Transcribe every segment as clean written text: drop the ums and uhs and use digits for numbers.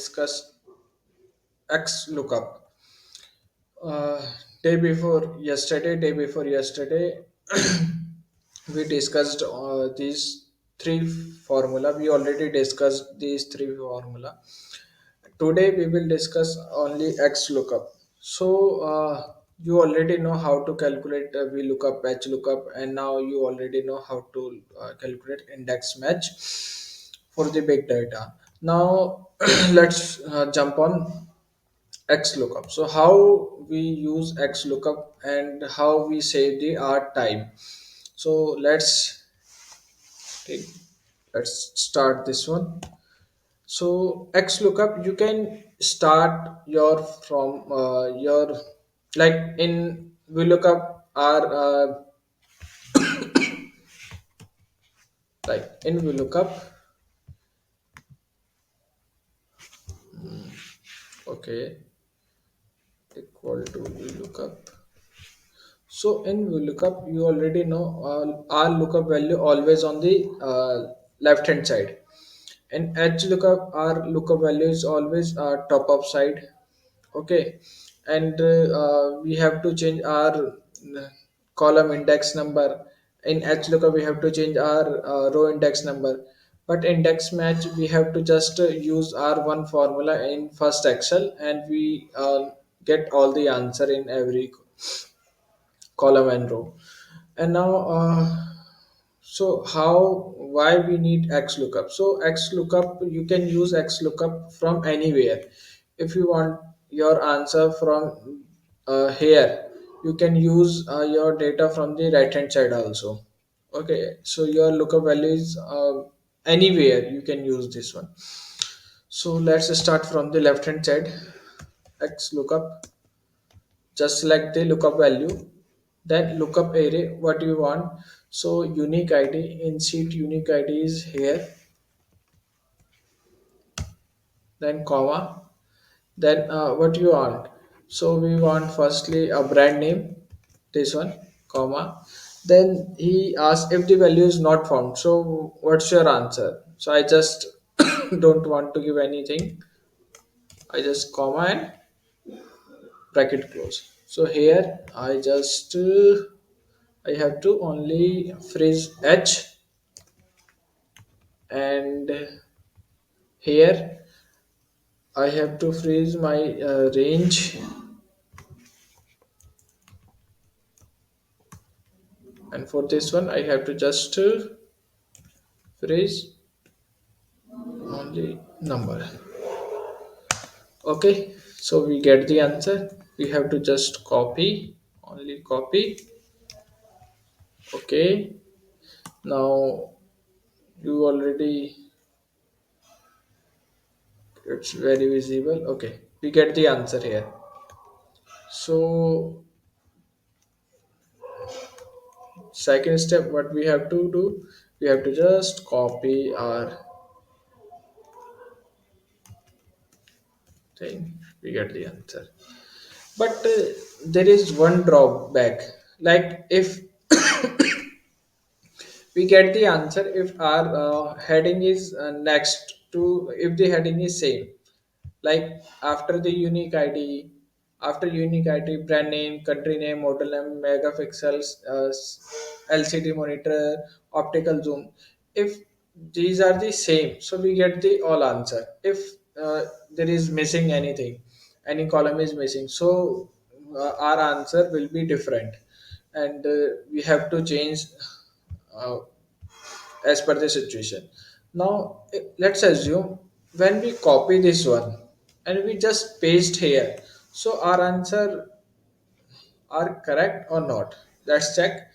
discuss X lookup. Uh, day before yesterday, we discussed these three formula. We already discussed these three formula. Today we will discuss only X lookup. So you already know how to calculate VLOOKUP, H lookup, and now you already know how to calculate index match for the big data. Now let's jump on X lookup. So how we use X lookup and how we save the our time. So take, let's start this one. So X lookup, you can start your from your like in VLOOKUP are like in VLOOKUP. Okay, equal to VLOOKUP. So in VLOOKUP, you already know our lookup value always on the left hand side. In H lookup, our lookup value is always top of side. Okay, and we have to change our column index number. In H lookup, we have to change our row index number. But index match, we have to just use our one formula in first Excel, and we get all the answer in every column and row. And now so how why we need XLOOKUP? So XLOOKUP, you can use XLOOKUP from anywhere. If you want your answer from here, you can use your data from the right hand side also. Okay, so your lookup value is anywhere you can use this one. So let's start from the left hand side. XLOOKUP, just select the lookup value, then lookup array what you want. So unique id, in sheet unique id is here, then comma, then what you want. So we want firstly a brand name, this one, comma, then he asks if the value is not found, so what's your answer. So I just don't want to give anything, I just comma and bracket close. So here I just I have to only freeze H, and here I have to freeze my range, and for this one I have to just freeze only number. Okay, so we get the answer. We have to just copy, only copy. Okay, now you already, it's very visible. Okay, we get the answer here. So second step, what we have to do, we have to just copy our thing, we get the answer. But there is one drawback, like if we get the answer if our heading is next to, if the heading is same, like after the unique id, after unique id, brand name, country name, model name, megapixels, lcd monitor, optical zoom, if these are the same, so we get the all answer. If there is missing anything, any column is missing, so our answer will be different, and we have to change uh, as per the situation. Now, let's assume when we copy this one and we just paste here, so our answer are correct or not. Let's check.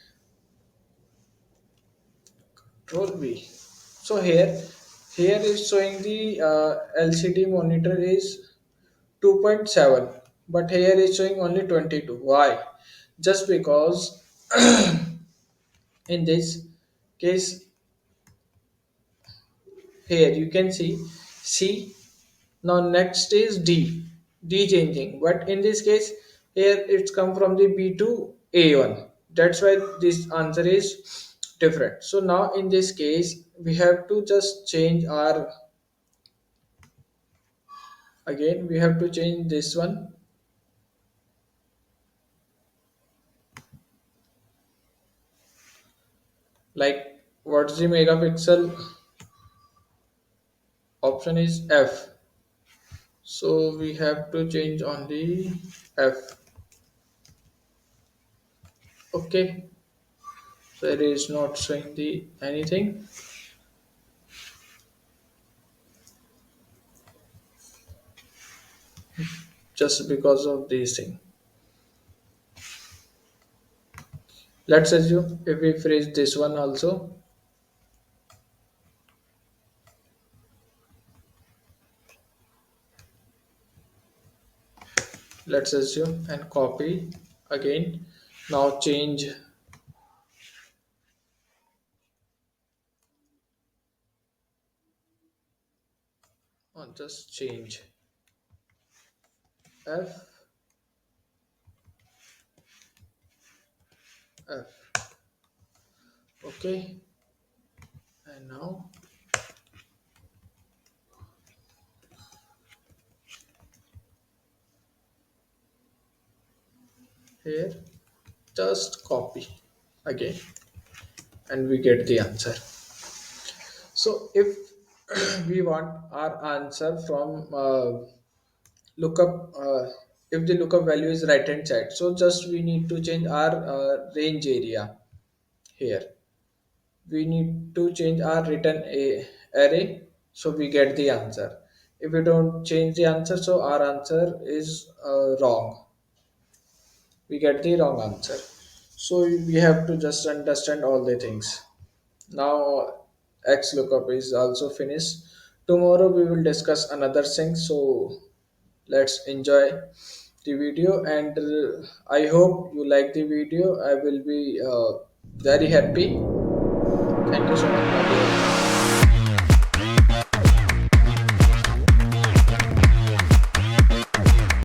Control V. So here is showing the LCD monitor is 2.7, but here is showing only 22. Why? Just because in this case, here you can see C. Now next is D changing, but in this case here it's come from the B to A1. That's why this answer is different. So now in this case we have to just change our Again, we have to change this one, like what's the megapixel option is F. So we have to change on the F. Okay, so it is not showing the anything just because of this thing. Let's assume if we freeze this one also, let's assume and copy again. Now change, just change F, F. Okay, and now here just copy again and we get the answer. So if we want our answer from lookup, if the lookup value is right hand side, so just we need to change our range area here. We need to change our return array so we get the answer. If we don't change the answer, so our answer is wrong. We get the wrong answer. So we have to just understand all the things. Now X lookup is also finished. Tomorrow we will discuss another thing. So let's enjoy the video, and I hope you like the video. I will be very happy. Thank you so much.